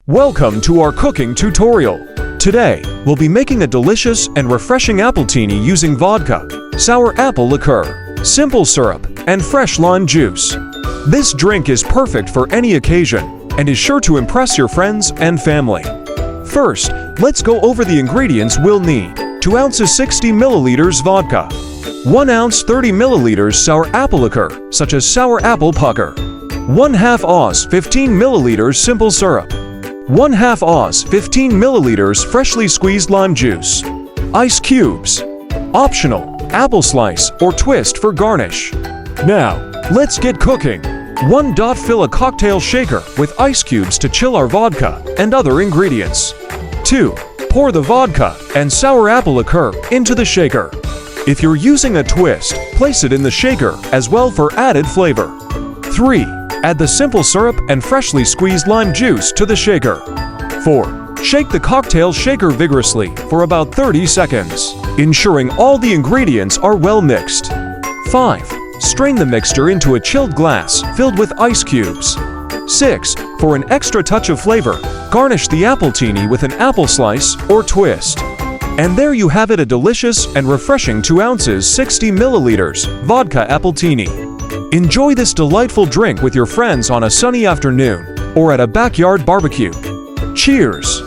Welcome to our cooking tutorial. Today, we'll be making a delicious and refreshing appletini using vodka, sour apple liqueur, simple syrup, and fresh lime juice. This drink is perfect for any occasion and is sure to impress your friends and family. First, let's go over the ingredients we'll need. 2 ounces 60 milliliters vodka, 1 ounce 30 milliliters sour apple liqueur, such as sour apple pucker, 1/2 oz 15 milliliters simple syrup, 1/2 oz 15 milliliters freshly squeezed lime juice, ice cubes. Optional, apple slice or twist for garnish. Now, let's get cooking. 1. Fill a cocktail shaker with ice cubes to chill our vodka and other ingredients. 2. Pour the vodka and sour apple liqueur into the shaker. If you're using a twist, place it in the shaker as well for added flavor. 3. Add the simple syrup and freshly squeezed lime juice to the shaker. 4. Shake the cocktail shaker vigorously for about 30 seconds, ensuring all the ingredients are well mixed. 5. Strain the mixture into a chilled glass filled with ice cubes. 6. For an extra touch of flavor, garnish the appletini with an apple slice or twist. And there you have it, a delicious and refreshing 2 ounces 60 milliliters vodka appletini. Enjoy this delightful drink with your friends on a sunny afternoon or at a backyard barbecue. Cheers!